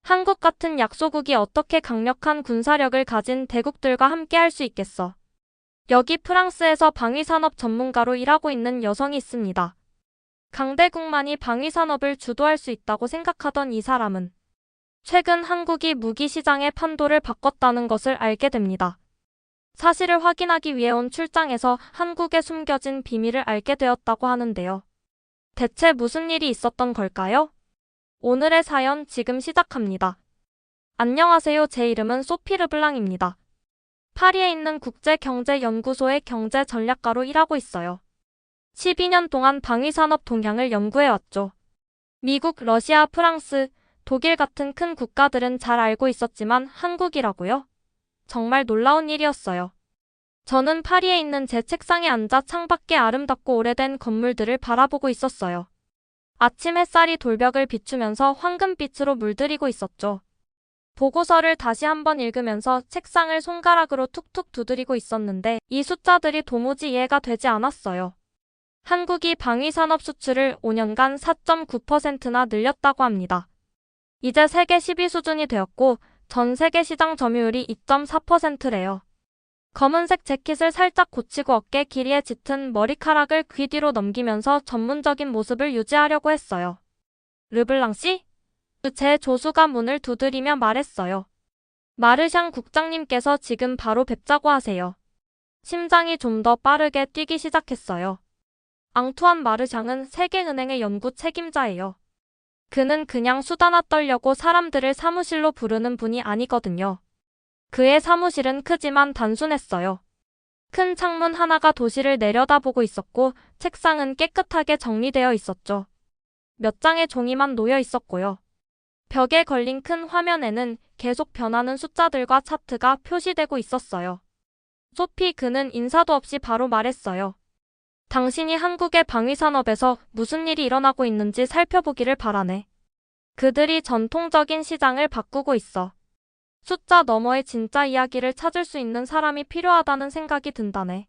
한국 같은 약소국이 어떻게 강력한 군사력을 가진 대국들과 함께 할 수 있겠어. 여기 프랑스에서 방위산업 전문가로 일하고 있는 여성이 있습니다. 강대국만이 방위산업을 주도할 수 있다고 생각하던 이 사람은 최근 한국이 무기 시장의 판도를 바꿨다는 것을 알게 됩니다. 사실을 확인하기 위해 온 출장에서 한국에 숨겨진 비밀을 알게 되었다고 하는데요. 대체 무슨 일이 있었던 걸까요? 오늘의 사연 지금 시작합니다. 안녕하세요. 제 이름은 소피 르블랑입니다. 파리에 있는 국제경제연구소의 경제전략가로 일하고 있어요. 12년 동안 방위산업 동향을 연구해왔죠. 미국, 러시아, 프랑스, 독일 같은 큰 국가들은 잘 알고 있었지만 한국이라고요? 정말 놀라운 일이었어요. 저는 파리에 있는 제 책상에 앉아 창밖의 아름답고 오래된 건물들을 바라보고 있었어요. 아침 햇살이 돌벽을 비추면서 황금빛으로 물들이고 있었죠. 보고서를 다시 한번 읽으면서 책상을 손가락으로 툭툭 두드리고 있었는데 이 숫자들이 도무지 이해가 되지 않았어요. 한국이 방위산업 수출을 5년간 4.9%나 늘렸다고 합니다. 이제 세계 10위 수준이 되었고 전 세계 시장 점유율이 2.4%래요. 검은색 재킷을 살짝 고치고 어깨 길이에 짙은 머리카락을 귀 뒤로 넘기면서 전문적인 모습을 유지하려고 했어요. 르블랑 씨? 제 조수가 문을 두드리며 말했어요. 마르샹 국장님께서 지금 바로 뵙자고 하세요. 심장이 좀 더 빠르게 뛰기 시작했어요. 앙투안 마르샹은 세계은행의 연구 책임자예요. 그는 그냥 수다나 떨려고 사람들을 사무실로 부르는 분이 아니거든요. 그의 사무실은 크지만 단순했어요. 큰 창문 하나가 도시를 내려다보고 있었고 책상은 깨끗하게 정리되어 있었죠. 몇 장의 종이만 놓여 있었고요. 벽에 걸린 큰 화면에는 계속 변하는 숫자들과 차트가 표시되고 있었어요. 소피, 그는 인사도 없이 바로 말했어요. 당신이 한국의 방위산업에서 무슨 일이 일어나고 있는지 살펴보기를 바라네. 그들이 전통적인 시장을 바꾸고 있어. 숫자 너머의 진짜 이야기를 찾을 수 있는 사람이 필요하다는 생각이 든다네.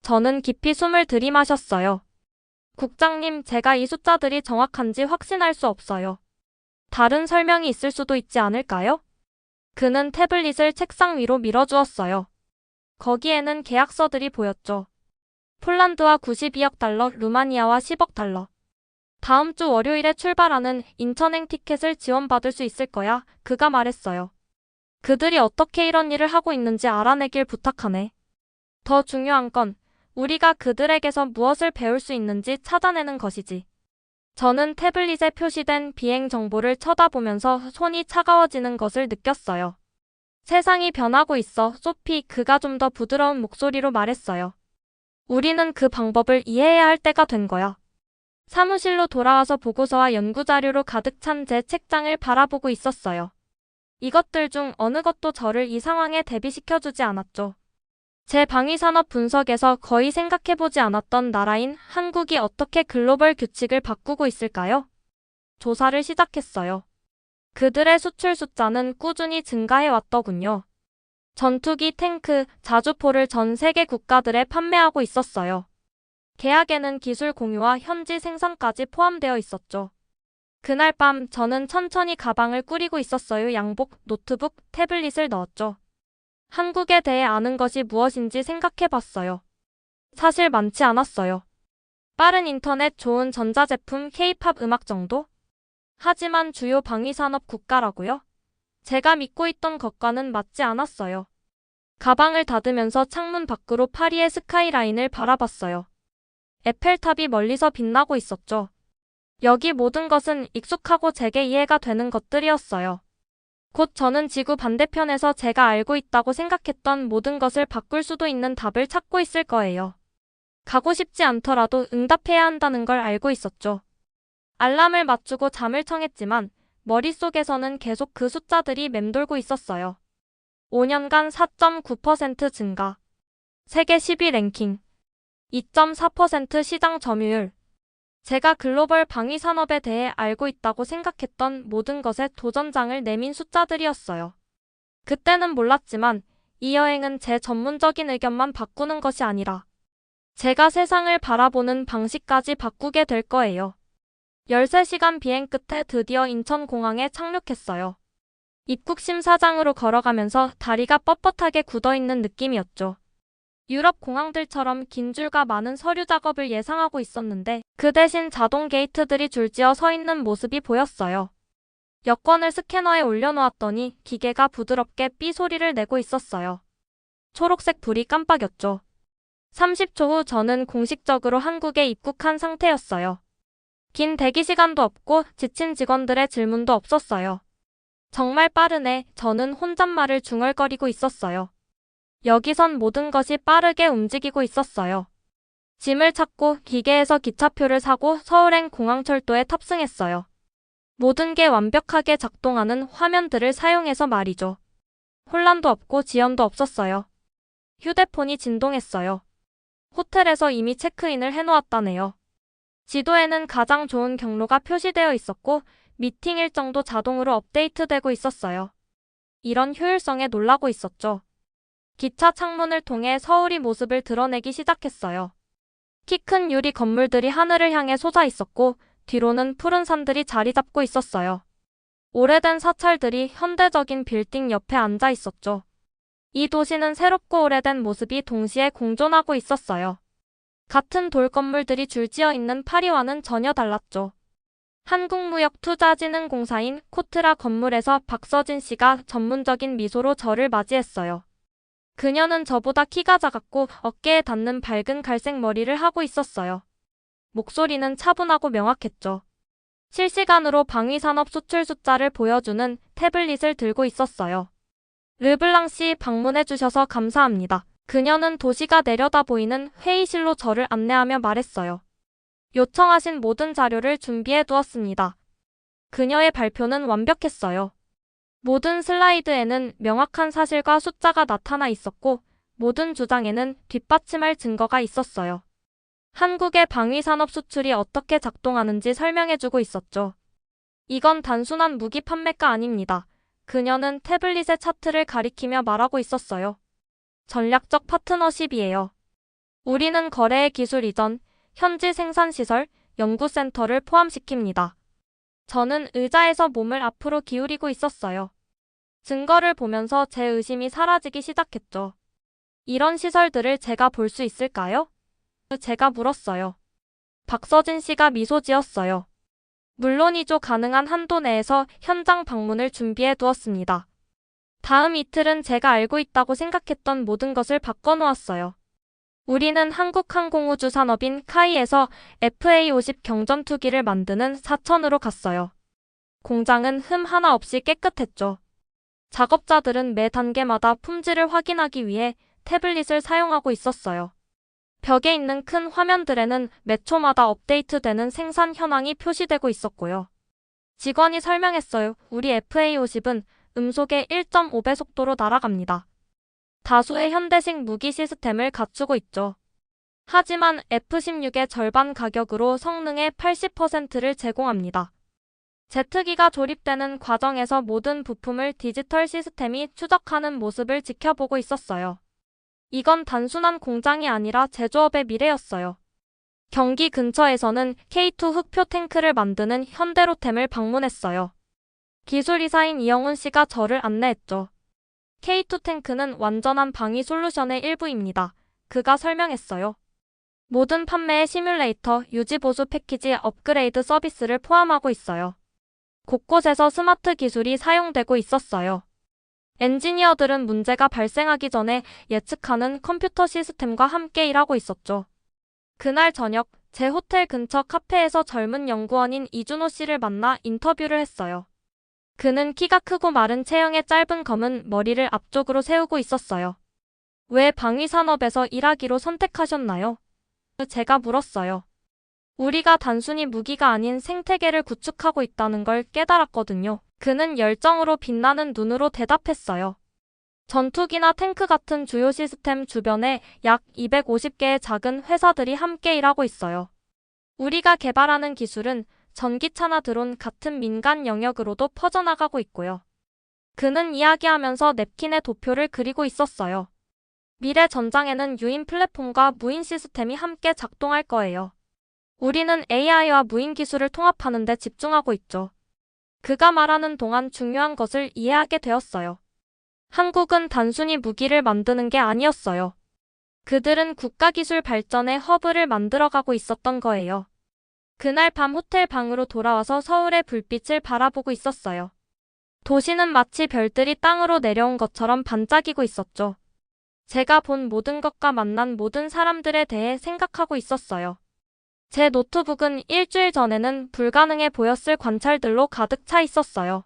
저는 깊이 숨을 들이마셨어요. 국장님, 제가 이 숫자들이 정확한지 확신할 수 없어요. 다른 설명이 있을 수도 있지 않을까요? 그는 태블릿을 책상 위로 밀어주었어요. 거기에는 계약서들이 보였죠. 폴란드와 92억 달러, 루마니아와 10억 달러. 다음 주 월요일에 출발하는 인천행 티켓을 지원받을 수 있을 거야, 그가 말했어요. 그들이 어떻게 이런 일을 하고 있는지 알아내길 부탁하네. 더 중요한 건 우리가 그들에게서 무엇을 배울 수 있는지 찾아내는 것이지. 저는 태블릿에 표시된 비행 정보를 쳐다보면서 손이 차가워지는 것을 느꼈어요. 세상이 변하고 있어, 소피, 그가 좀 더 부드러운 목소리로 말했어요. 우리는 그 방법을 이해해야 할 때가 된 거야. 사무실로 돌아와서 보고서와 연구자료로 가득 찬 제 책장을 바라보고 있었어요. 이것들 중 어느 것도 저를 이 상황에 대비시켜주지 않았죠. 제 방위산업 분석에서 거의 생각해보지 않았던 나라인 한국이 어떻게 글로벌 규칙을 바꾸고 있을까요? 조사를 시작했어요. 그들의 수출 숫자는 꾸준히 증가해왔더군요. 전투기, 탱크, 자주포를 전 세계 국가들에 판매하고 있었어요. 계약에는 기술 공유와 현지 생산까지 포함되어 있었죠. 그날 밤 저는 천천히 가방을 꾸리고 있었어요. 양복, 노트북, 태블릿을 넣었죠. 한국에 대해 아는 것이 무엇인지 생각해봤어요. 사실 많지 않았어요. 빠른 인터넷, 좋은 전자제품, K-팝 음악 정도? 하지만 주요 방위산업 국가라고요? 제가 믿고 있던 것과는 맞지 않았어요. 가방을 닫으면서 창문 밖으로 파리의 스카이라인을 바라봤어요. 에펠탑이 멀리서 빛나고 있었죠. 여기 모든 것은 익숙하고 제게 이해가 되는 것들이었어요. 곧 저는 지구 반대편에서 제가 알고 있다고 생각했던 모든 것을 바꿀 수도 있는 답을 찾고 있을 거예요. 가고 싶지 않더라도 응답해야 한다는 걸 알고 있었죠. 알람을 맞추고 잠을 청했지만 머릿속에서는 계속 그 숫자들이 맴돌고 있었어요. 5년간 4.9% 증가. 세계 10위 랭킹. 2.4% 시장 점유율. 제가 글로벌 방위 산업에 대해 알고 있다고 생각했던 모든 것에 도전장을 내민 숫자들이었어요. 그때는 몰랐지만 이 여행은 제 전문적인 의견만 바꾸는 것이 아니라 제가 세상을 바라보는 방식까지 바꾸게 될 거예요. 13시간 비행 끝에 드디어 인천공항에 착륙했어요. 입국 심사장으로 걸어가면서 다리가 뻣뻣하게 굳어있는 느낌이었죠. 유럽 공항들처럼 긴 줄과 많은 서류 작업을 예상하고 있었는데 그 대신 자동 게이트들이 줄지어 서 있는 모습이 보였어요. 여권을 스캐너에 올려놓았더니 기계가 부드럽게 삐 소리를 내고 있었어요. 초록색 불이 깜빡였죠. 30초 후 저는 공식적으로 한국에 입국한 상태였어요. 긴 대기 시간도 없고 지친 직원들의 질문도 없었어요. 정말 빠르네. 저는 혼잣말을 중얼거리고 있었어요. 여기선 모든 것이 빠르게 움직이고 있었어요. 짐을 찾고 기계에서 기차표를 사고 서울행 공항철도에 탑승했어요. 모든 게 완벽하게 작동하는 화면들을 사용해서 말이죠. 혼란도 없고 지연도 없었어요. 휴대폰이 진동했어요. 호텔에서 이미 체크인을 해놓았다네요. 지도에는 가장 좋은 경로가 표시되어 있었고 미팅 일정도 자동으로 업데이트되고 있었어요. 이런 효율성에 놀라고 있었죠. 기차 창문을 통해 서울이 모습을 드러내기 시작했어요. 키 큰 유리 건물들이 하늘을 향해 솟아 있었고 뒤로는 푸른 산들이 자리 잡고 있었어요. 오래된 사찰들이 현대적인 빌딩 옆에 앉아 있었죠. 이 도시는 새롭고 오래된 모습이 동시에 공존하고 있었어요. 같은 돌 건물들이 줄지어 있는 파리와는 전혀 달랐죠. 한국무역투자진흥공사인 코트라 건물에서 박서진 씨가 전문적인 미소로 저를 맞이했어요. 그녀는 저보다 키가 작았고 어깨에 닿는 밝은 갈색 머리를 하고 있었어요. 목소리는 차분하고 명확했죠. 실시간으로 방위산업 수출 숫자를 보여주는 태블릿을 들고 있었어요. 르블랑 씨 방문해주셔서 감사합니다. 그녀는 도시가 내려다 보이는 회의실로 저를 안내하며 말했어요. 요청하신 모든 자료를 준비해 두었습니다. 그녀의 발표는 완벽했어요. 모든 슬라이드에는 명확한 사실과 숫자가 나타나 있었고 모든 주장에는 뒷받침할 증거가 있었어요. 한국의 방위산업 수출이 어떻게 작동하는지 설명해주고 있었죠. 이건 단순한 무기 판매가 아닙니다. 그녀는 태블릿의 차트를 가리키며 말하고 있었어요. 전략적 파트너십이에요. 우리는 거래의 기술 이전, 현지 생산시설, 연구센터를 포함시킵니다. 저는 의자에서 몸을 앞으로 기울이고 있었어요. 증거를 보면서 제 의심이 사라지기 시작했죠. 이런 시설들을 제가 볼 수 있을까요? 제가 물었어요. 박서진 씨가 미소 지었어요. 물론이죠. 가능한 한도 내에서 현장 방문을 준비해 두었습니다. 다음 이틀은 제가 알고 있다고 생각했던 모든 것을 바꿔놓았어요. 우리는 한국항공우주 산업인 카이에서 FA-50 경전투기를 만드는 사천으로 갔어요. 공장은 흠 하나 없이 깨끗했죠. 작업자들은 매 단계마다 품질을 확인하기 위해 태블릿을 사용하고 있었어요. 벽에 있는 큰 화면들에는 매 초마다 업데이트되는 생산 현황이 표시되고 있었고요. 직원이 설명했어요. 우리 FA-50은 음속의 1.5배 속도로 날아갑니다. 다수의 현대식 무기 시스템을 갖추고 있죠. 하지만 F-16의 절반 가격으로 성능의 80%를 제공합니다. 제트기가 조립되는 과정에서 모든 부품을 디지털 시스템이 추적하는 모습을 지켜보고 있었어요. 이건 단순한 공장이 아니라 제조업의 미래였어요. 경기 근처에서는 K2 흑표 탱크를 만드는 현대로템을 방문했어요. 기술이사인 이영훈 씨가 저를 안내했죠. K2 탱크는 완전한 방위 솔루션의 일부입니다. 그가 설명했어요. 모든 판매의 시뮬레이터, 유지보수 패키지 업그레이드 서비스를 포함하고 있어요. 곳곳에서 스마트 기술이 사용되고 있었어요. 엔지니어들은 문제가 발생하기 전에 예측하는 컴퓨터 시스템과 함께 일하고 있었죠. 그날 저녁, 제 호텔 근처 카페에서 젊은 연구원인 이준호 씨를 만나 인터뷰를 했어요. 그는 키가 크고 마른 체형에 짧은 검은 머리를 앞쪽으로 세우고 있었어요. 왜 방위산업에서 일하기로 선택하셨나요? 제가 물었어요. 우리가 단순히 무기가 아닌 생태계를 구축하고 있다는 걸 깨달았거든요. 그는 열정으로 빛나는 눈으로 대답했어요. 전투기나 탱크 같은 주요 시스템 주변에 약 250개의 작은 회사들이 함께 일하고 있어요. 우리가 개발하는 기술은 전기차나 드론 같은 민간 영역으로도 퍼져나가고 있고요. 그는 이야기하면서 냅킨에 도표를 그리고 있었어요. 미래 전장에는 유인 플랫폼과 무인 시스템이 함께 작동할 거예요. 우리는 AI와 무인 기술을 통합하는 데 집중하고 있죠. 그가 말하는 동안 중요한 것을 이해하게 되었어요. 한국은 단순히 무기를 만드는 게 아니었어요. 그들은 국가기술 발전의 허브를 만들어가고 있었던 거예요. 그날 밤 호텔 방으로 돌아와서 서울의 불빛을 바라보고 있었어요. 도시는 마치 별들이 땅으로 내려온 것처럼 반짝이고 있었죠. 제가 본 모든 것과 만난 모든 사람들에 대해 생각하고 있었어요. 제 노트북은 일주일 전에는 불가능해 보였을 관찰들로 가득 차 있었어요.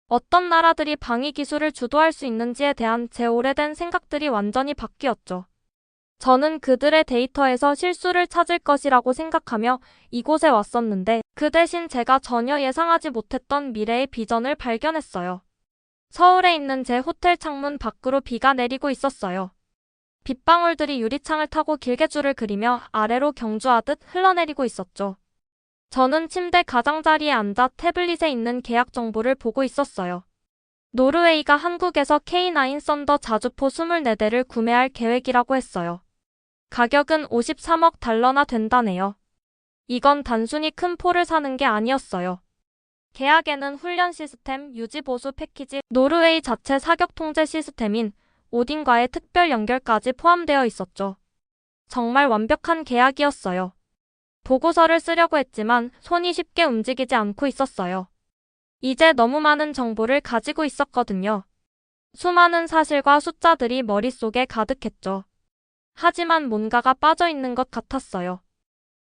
어떤 나라들이 방위 기술을 주도할 수 있는지에 대한 제 오래된 생각들이 완전히 바뀌었죠. 저는 그들의 데이터에서 실수를 찾을 것이라고 생각하며 이곳에 왔었는데 그 대신 제가 전혀 예상하지 못했던 미래의 비전을 발견했어요. 서울에 있는 제 호텔 창문 밖으로 비가 내리고 있었어요. 빗방울들이 유리창을 타고 길게 줄을 그리며 아래로 경주하듯 흘러내리고 있었죠. 저는 침대 가장자리에 앉아 태블릿에 있는 계약 정보를 보고 있었어요. 노르웨이가 한국에서 K9 썬더 자주포 24대를 구매할 계획이라고 했어요. 가격은 53억 달러나 된다네요. 이건 단순히 큰 포를 사는 게 아니었어요. 계약에는 훈련 시스템, 유지 보수 패키지, 노르웨이 자체 사격 통제 시스템인 오딘과의 특별 연결까지 포함되어 있었죠. 정말 완벽한 계약이었어요. 보고서를 쓰려고 했지만 손이 쉽게 움직이지 않고 있었어요. 이제 너무 많은 정보를 가지고 있었거든요. 수많은 사실과 숫자들이 머릿속에 가득했죠. 하지만 뭔가가 빠져있는 것 같았어요.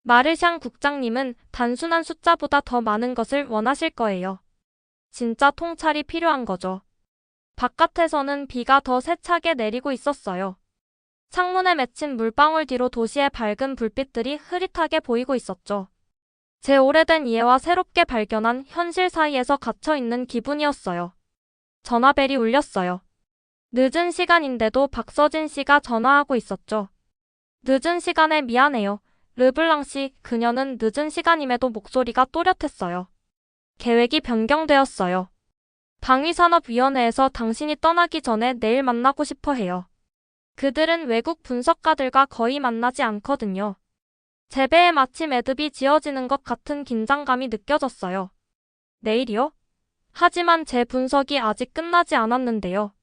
마르샹 국장님은 단순한 숫자보다 더 많은 것을 원하실 거예요. 진짜 통찰이 필요한 거죠. 바깥에서는 비가 더 세차게 내리고 있었어요. 창문에 맺힌 물방울 뒤로 도시의 밝은 불빛들이 흐릿하게 보이고 있었죠. 제 오래된 이해와 새롭게 발견한 현실 사이에서 갇혀있는 기분이었어요. 전화벨이 울렸어요. 늦은 시간인데도 박서진 씨가 전화하고 있었죠. 늦은 시간에 미안해요. 르블랑 씨, 그녀는 늦은 시간임에도 목소리가 또렷했어요. 계획이 변경되었어요. 방위산업위원회에서 당신이 떠나기 전에 내일 만나고 싶어 해요. 그들은 외국 분석가들과 거의 만나지 않거든요. 제 배에 마치 매듭이 지어지는 것 같은 긴장감이 느껴졌어요. 내일이요? 하지만 제 분석이 아직 끝나지 않았는데요.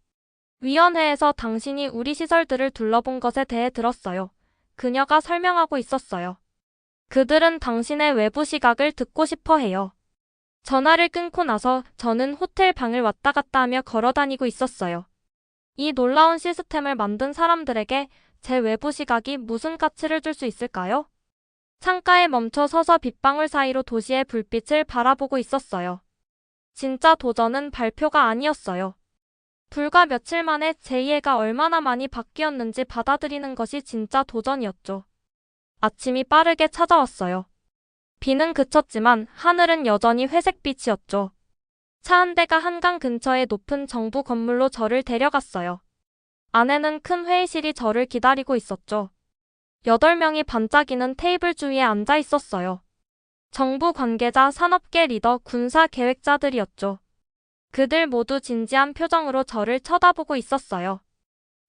위원회에서 당신이 우리 시설들을 둘러본 것에 대해 들었어요. 그녀가 설명하고 있었어요. 그들은 당신의 외부 시각을 듣고 싶어 해요. 전화를 끊고 나서 저는 호텔 방을 왔다 갔다 하며 걸어다니고 있었어요. 이 놀라운 시스템을 만든 사람들에게 제 외부 시각이 무슨 가치를 줄 수 있을까요? 창가에 멈춰 서서 빗방울 사이로 도시의 불빛을 바라보고 있었어요. 진짜 도전은 발표가 아니었어요. 불과 며칠 만에 제 이해가 얼마나 많이 바뀌었는지 받아들이는 것이 진짜 도전이었죠. 아침이 빠르게 찾아왔어요. 비는 그쳤지만 하늘은 여전히 회색빛이었죠. 차 한 대가 한강 근처의 높은 정부 건물로 저를 데려갔어요. 안에는 큰 회의실이 저를 기다리고 있었죠. 8명이 반짝이는 테이블 주위에 앉아 있었어요. 정부 관계자, 산업계 리더, 군사 계획자들이었죠. 그들 모두 진지한 표정으로 저를 쳐다보고 있었어요.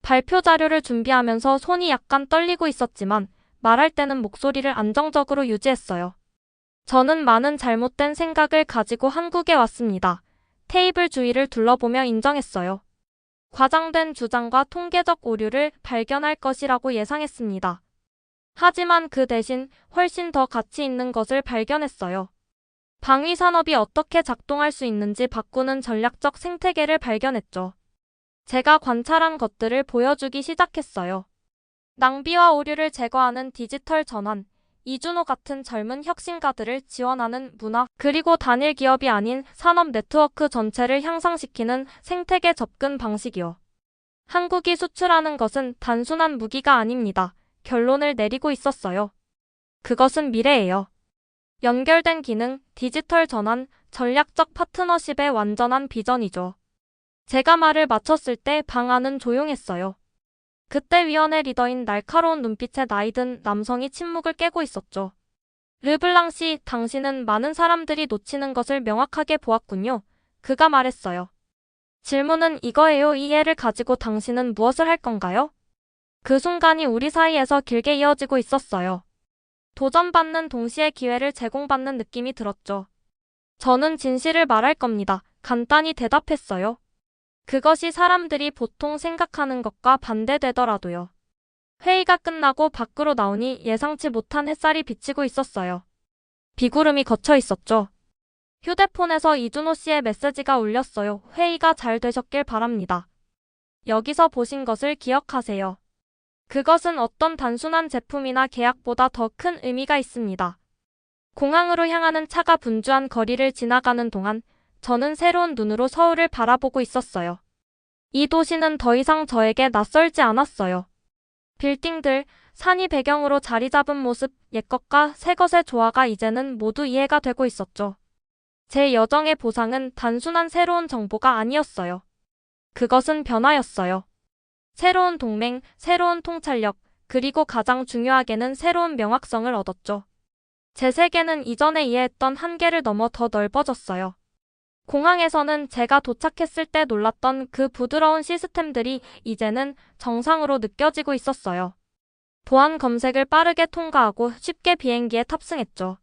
발표 자료를 준비하면서 손이 약간 떨리고 있었지만 말할 때는 목소리를 안정적으로 유지했어요. 저는 많은 잘못된 생각을 가지고 한국에 왔습니다. 테이블 주위를 둘러보며 인정했어요. 과장된 주장과 통계적 오류를 발견할 것이라고 예상했습니다. 하지만 그 대신 훨씬 더 가치 있는 것을 발견했어요. 방위 산업이 어떻게 작동할 수 있는지 바꾸는 전략적 생태계를 발견했죠. 제가 관찰한 것들을 보여주기 시작했어요. 낭비와 오류를 제거하는 디지털 전환, 이준호 같은 젊은 혁신가들을 지원하는 문화, 그리고 단일 기업이 아닌 산업 네트워크 전체를 향상시키는 생태계 접근 방식이요. 한국이 수출하는 것은 단순한 무기가 아닙니다. 결론을 내리고 있었어요. 그것은 미래예요. 연결된 기능, 디지털 전환, 전략적 파트너십의 완전한 비전이죠. 제가 말을 마쳤을 때 방 안은 조용했어요. 그때 위원회 리더인 날카로운 눈빛의 나이든 남성이 침묵을 깨고 있었죠. 르블랑 씨, 당신은 많은 사람들이 놓치는 것을 명확하게 보았군요. 그가 말했어요. 질문은 이거예요. 이 애를 가지고 당신은 무엇을 할 건가요? 그 순간이 우리 사이에서 길게 이어지고 있었어요. 도전받는 동시에 기회를 제공받는 느낌이 들었죠. 저는 진실을 말할 겁니다. 간단히 대답했어요. 그것이 사람들이 보통 생각하는 것과 반대되더라도요. 회의가 끝나고 밖으로 나오니 예상치 못한 햇살이 비치고 있었어요. 비구름이 걷혀 있었죠. 휴대폰에서 이준호 씨의 메시지가 울렸어요. 회의가 잘 되셨길 바랍니다. 여기서 보신 것을 기억하세요. 그것은 어떤 단순한 제품이나 계약보다 더 큰 의미가 있습니다. 공항으로 향하는 차가 분주한 거리를 지나가는 동안 저는 새로운 눈으로 서울을 바라보고 있었어요. 이 도시는 더 이상 저에게 낯설지 않았어요. 빌딩들, 산이 배경으로 자리 잡은 모습, 옛것과 새것의 조화가 이제는 모두 이해가 되고 있었죠. 제 여정의 보상은 단순한 새로운 정보가 아니었어요. 그것은 변화였어요. 새로운 동맹, 새로운 통찰력, 그리고 가장 중요하게는 새로운 명확성을 얻었죠. 제 세계는 이전에 이해했던 한계를 넘어 더 넓어졌어요. 공항에서는 제가 도착했을 때 놀랐던 그 부드러운 시스템들이 이제는 정상으로 느껴지고 있었어요. 보안 검색을 빠르게 통과하고 쉽게 비행기에 탑승했죠.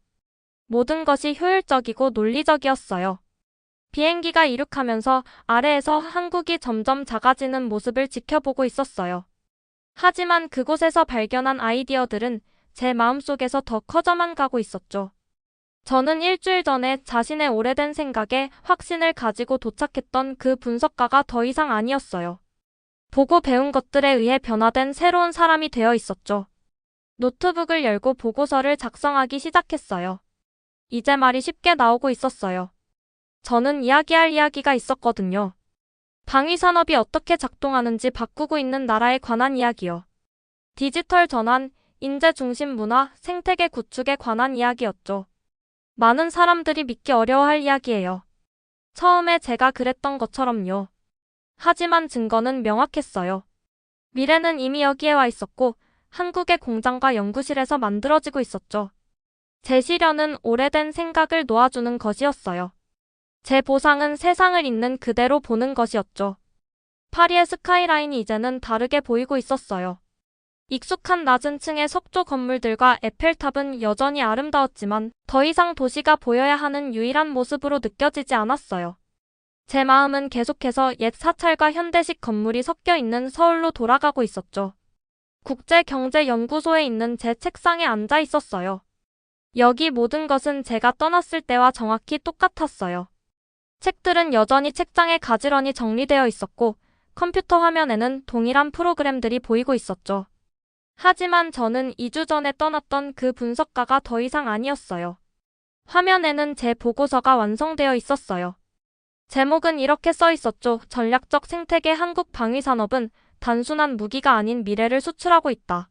모든 것이 효율적이고 논리적이었어요. 비행기가 이륙하면서 아래에서 한국이 점점 작아지는 모습을 지켜보고 있었어요. 하지만 그곳에서 발견한 아이디어들은 제 마음속에서 더 커져만 가고 있었죠. 저는 일주일 전에 자신의 오래된 생각에 확신을 가지고 도착했던 그 분석가가 더 이상 아니었어요. 보고 배운 것들에 의해 변화된 새로운 사람이 되어 있었죠. 노트북을 열고 보고서를 작성하기 시작했어요. 이제 말이 쉽게 나오고 있었어요. 저는 이야기할 이야기가 있었거든요. 방위산업이 어떻게 작동하는지 바꾸고 있는 나라에 관한 이야기요. 디지털 전환, 인재 중심 문화, 생태계 구축에 관한 이야기였죠. 많은 사람들이 믿기 어려워할 이야기예요. 처음에 제가 그랬던 것처럼요. 하지만 증거는 명확했어요. 미래는 이미 여기에 와 있었고 한국의 공장과 연구실에서 만들어지고 있었죠. 제 시련은 오래된 생각을 놓아주는 것이었어요. 제 보상은 세상을 있는 그대로 보는 것이었죠. 파리의 스카이라인이 이제는 다르게 보이고 있었어요. 익숙한 낮은 층의 석조 건물들과 에펠탑은 여전히 아름다웠지만 더 이상 도시가 보여야 하는 유일한 모습으로 느껴지지 않았어요. 제 마음은 계속해서 옛 사찰과 현대식 건물이 섞여 있는 서울로 돌아가고 있었죠. 국제경제연구소에 있는 제 책상에 앉아 있었어요. 여기 모든 것은 제가 떠났을 때와 정확히 똑같았어요. 책들은 여전히 책장에 가지런히 정리되어 있었고 컴퓨터 화면에는 동일한 프로그램들이 보이고 있었죠. 하지만 저는 2주 전에 떠났던 그 분석가가 더 이상 아니었어요. 화면에는 제 보고서가 완성되어 있었어요. 제목은 이렇게 써 있었죠. 전략적 생태계 한국 방위산업은 단순한 무기가 아닌 미래를 수출하고 있다.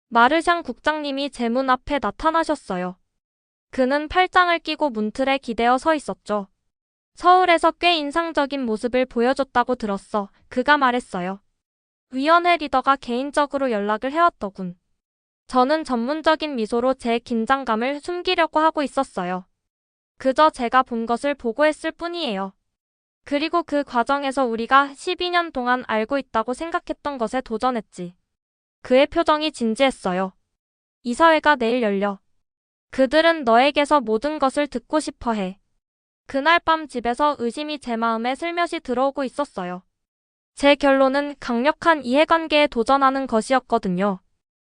마르샹 국장님이 제 문 앞에 나타나셨어요. 그는 팔짱을 끼고 문틀에 기대어 서 있었죠. 서울에서 꽤 인상적인 모습을 보여줬다고 들었어. 그가 말했어요. 위원회 리더가 개인적으로 연락을 해왔더군. 저는 전문적인 미소로 제 긴장감을 숨기려고 하고 있었어요. 그저 제가 본 것을 보고했을 뿐이에요. 그리고 그 과정에서 우리가 12년 동안 알고 있다고 생각했던 것에 도전했지. 그의 표정이 진지했어요. 이사회가 내일 열려. 그들은 너에게서 모든 것을 듣고 싶어 해. 그날 밤 집에서 의심이 제 마음에 슬며시 들어오고 있었어요. 제 결론은 강력한 이해관계에 도전하는 것이었거든요.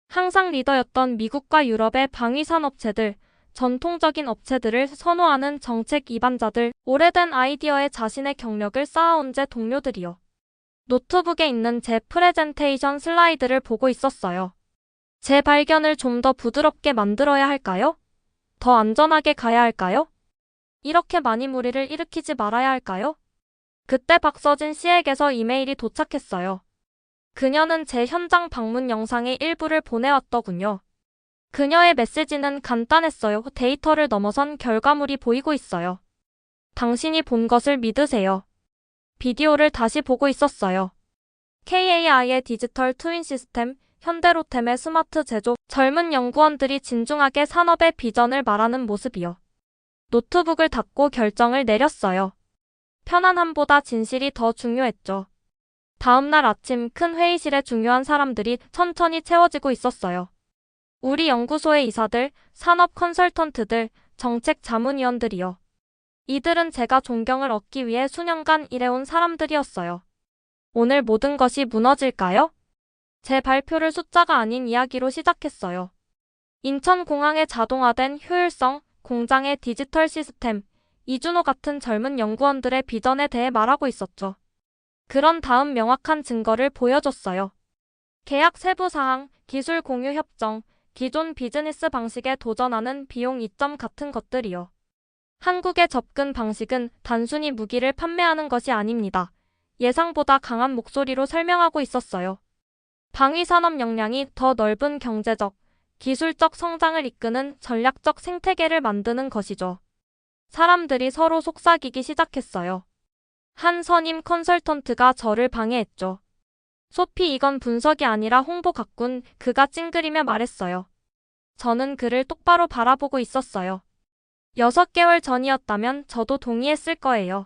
항상 리더였던 미국과 유럽의 방위산업체들, 전통적인 업체들을 선호하는 정책 이반자들, 오래된 아이디어에 자신의 경력을 쌓아온 제 동료들이요. 노트북에 있는 제 프레젠테이션 슬라이드를 보고 있었어요. 제 발견을 좀 더 부드럽게 만들어야 할까요? 더 안전하게 가야 할까요? 이렇게 많이 무리를 일으키지 말아야 할까요? 그때 박서진 씨에게서 이메일이 도착했어요. 그녀는 제 현장 방문 영상의 일부를 보내왔더군요. 그녀의 메시지는 간단했어요. 데이터를 넘어선 결과물이 보이고 있어요. 당신이 본 것을 믿으세요. 비디오를 다시 보고 있었어요. KAI의 디지털 트윈 시스템, 현대로템의 스마트 제조, 젊은 연구원들이 진중하게 산업의 비전을 말하는 모습이요. 노트북을 닫고 결정을 내렸어요. 편안함보다 진실이 더 중요했죠. 다음 날 아침 큰 회의실에 중요한 사람들이 천천히 채워지고 있었어요. 우리 연구소의 이사들, 산업 컨설턴트들, 정책 자문위원들이요. 이들은 제가 존경을 얻기 위해 수년간 일해온 사람들이었어요. 오늘 모든 것이 무너질까요? 제 발표를 숫자가 아닌 이야기로 시작했어요. 인천공항의 자동화된 효율성, 공장의 디지털 시스템, 이준호 같은 젊은 연구원들의 비전에 대해 말하고 있었죠. 그런 다음 명확한 증거를 보여줬어요. 계약 세부 사항, 기술 공유 협정, 기존 비즈니스 방식에 도전하는 비용 이점 같은 것들이요. 한국의 접근 방식은 단순히 무기를 판매하는 것이 아닙니다. 예상보다 강한 목소리로 설명하고 있었어요. 방위산업 역량이 더 넓은 경제적, 기술적 성장을 이끄는 전략적 생태계를 만드는 것이죠. 사람들이 서로 속삭이기 시작했어요. 한 선임 컨설턴트가 저를 방해했죠. 소피, 이건 분석이 아니라 홍보 같군. 그가 찡그리며 말했어요. 저는 그를 똑바로 바라보고 있었어요. 6개월 전이었다면 저도 동의했을 거예요.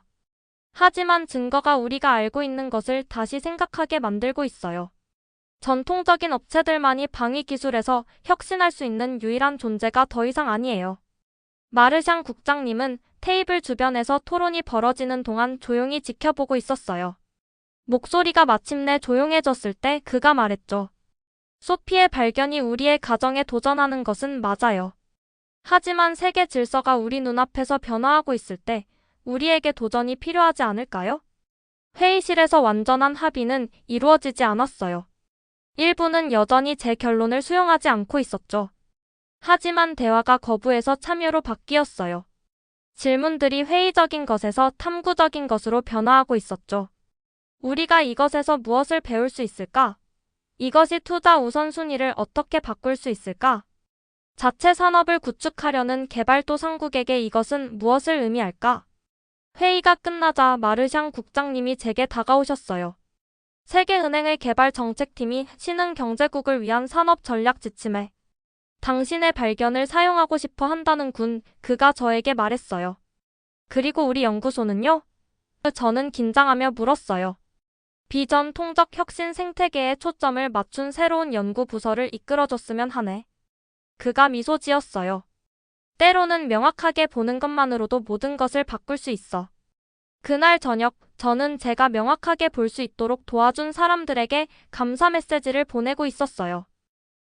하지만 증거가 우리가 알고 있는 것을 다시 생각하게 만들고 있어요. 전통적인 업체들만이 방위 기술에서 혁신할 수 있는 유일한 존재가 더 이상 아니에요. 마르샹 국장님은 테이블 주변에서 토론이 벌어지는 동안 조용히 지켜보고 있었어요. 목소리가 마침내 조용해졌을 때 그가 말했죠. 소피의 발견이 우리의 가정에 도전하는 것은 맞아요. 하지만 세계 질서가 우리 눈앞에서 변화하고 있을 때 우리에게 도전이 필요하지 않을까요? 회의실에서 완전한 합의는 이루어지지 않았어요. 일부는 여전히 제 결론을 수용하지 않고 있었죠. 하지만 대화가 거부에서 참여로 바뀌었어요. 질문들이 회의적인 것에서 탐구적인 것으로 변화하고 있었죠. 우리가 이것에서 무엇을 배울 수 있을까? 이것이 투자 우선순위를 어떻게 바꿀 수 있을까? 자체 산업을 구축하려는 개발도상국에게 이것은 무엇을 의미할까? 회의가 끝나자 마르샹 국장님이 제게 다가오셨어요. 세계은행의 개발정책팀이 신흥경제국을 위한 산업 전략 지침에 당신의 발견을 사용하고 싶어 한다는 군, 그가 저에게 말했어요. 그리고 우리 연구소는요? 저는 긴장하며 물었어요. 비전 통적 혁신 생태계에 초점을 맞춘 새로운 연구 부서를 이끌어줬으면 하네. 그가 미소 지었어요. 때로는 명확하게 보는 것만으로도 모든 것을 바꿀 수 있어. 그날 저녁, 저는 제가 명확하게 볼 수 있도록 도와준 사람들에게 감사 메시지를 보내고 있었어요.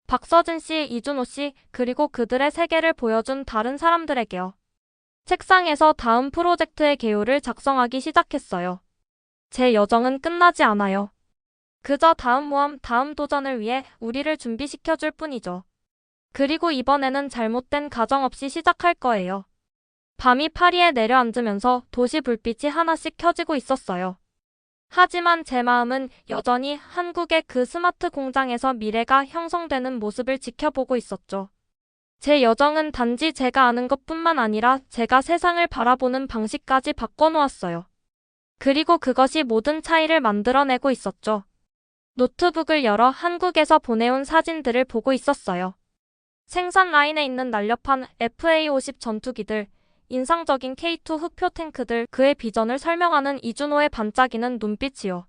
박서진 씨, 이준호 씨, 그리고 그들의 세계를 보여준 다른 사람들에게요. 책상에서 다음 프로젝트의 개요를 작성하기 시작했어요. 제 여정은 끝나지 않아요. 그저 다음 모험, 다음 도전을 위해 우리를 준비시켜줄 뿐이죠. 그리고 이번에는 잘못된 가정 없이 시작할 거예요. 밤이 파리에 내려앉으면서 도시 불빛이 하나씩 켜지고 있었어요. 하지만 제 마음은 여전히 한국의 그 스마트 공장에서 미래가 형성되는 모습을 지켜보고 있었죠. 제 여정은 단지 제가 아는 것뿐만 아니라 제가 세상을 바라보는 방식까지 바꿔놓았어요. 그리고 그것이 모든 차이를 만들어내고 있었죠. 노트북을 열어 한국에서 보내온 사진들을 보고 있었어요. 생산 라인에 있는 날렵한 FA-50 전투기들, 인상적인 K2 흑표 탱크들, 그의 비전을 설명하는 이준호의 반짝이는 눈빛이요.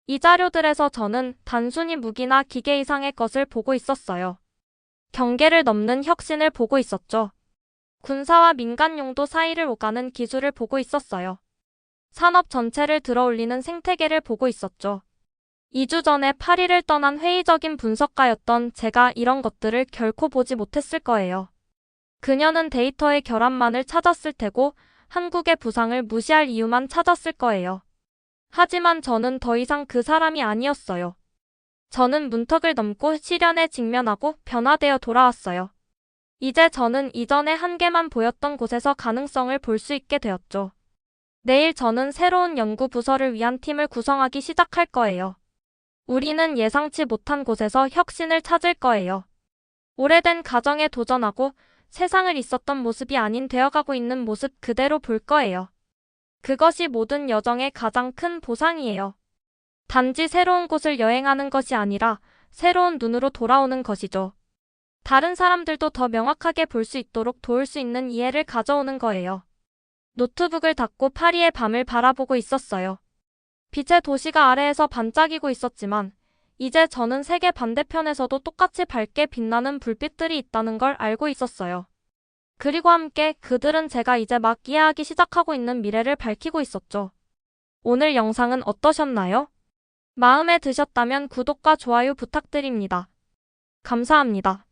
이 자료들에서 저는 단순히 무기나 기계 이상의 것을 보고 있었어요. 경계를 넘는 혁신을 보고 있었죠. 군사와 민간 용도 사이를 오가는 기술을 보고 있었어요. 산업 전체를 들어올리는 생태계를 보고 있었죠. 2주 전에 파리를 떠난 회의적인 분석가였던 제가 이런 것들을 결코 보지 못했을 거예요. 그녀는 데이터의 결함만을 찾았을 테고 한국의 부상을 무시할 이유만 찾았을 거예요. 하지만 저는 더 이상 그 사람이 아니었어요. 저는 문턱을 넘고 시련에 직면하고 변화되어 돌아왔어요. 이제 저는 이전의 한계만 보였던 곳에서 가능성을 볼 수 있게 되었죠. 내일 저는 새로운 연구 부서를 위한 팀을 구성하기 시작할 거예요. 우리는 예상치 못한 곳에서 혁신을 찾을 거예요. 오래된 가정에 도전하고 세상을 있었던 모습이 아닌 되어가고 있는 모습 그대로 볼 거예요. 그것이 모든 여정의 가장 큰 보상이에요. 단지 새로운 곳을 여행하는 것이 아니라 새로운 눈으로 돌아오는 것이죠. 다른 사람들도 더 명확하게 볼 수 있도록 도울 수 있는 이해를 가져오는 거예요. 노트북을 닫고 파리의 밤을 바라보고 있었어요. 빛의 도시가 아래에서 반짝이고 있었지만 이제 저는 세계 반대편에서도 똑같이 밝게 빛나는 불빛들이 있다는 걸 알고 있었어요. 그리고 함께 그들은 제가 이제 막 이해하기 시작하고 있는 미래를 밝히고 있었죠. 오늘 영상은 어떠셨나요? 마음에 드셨다면 구독과 좋아요 부탁드립니다. 감사합니다.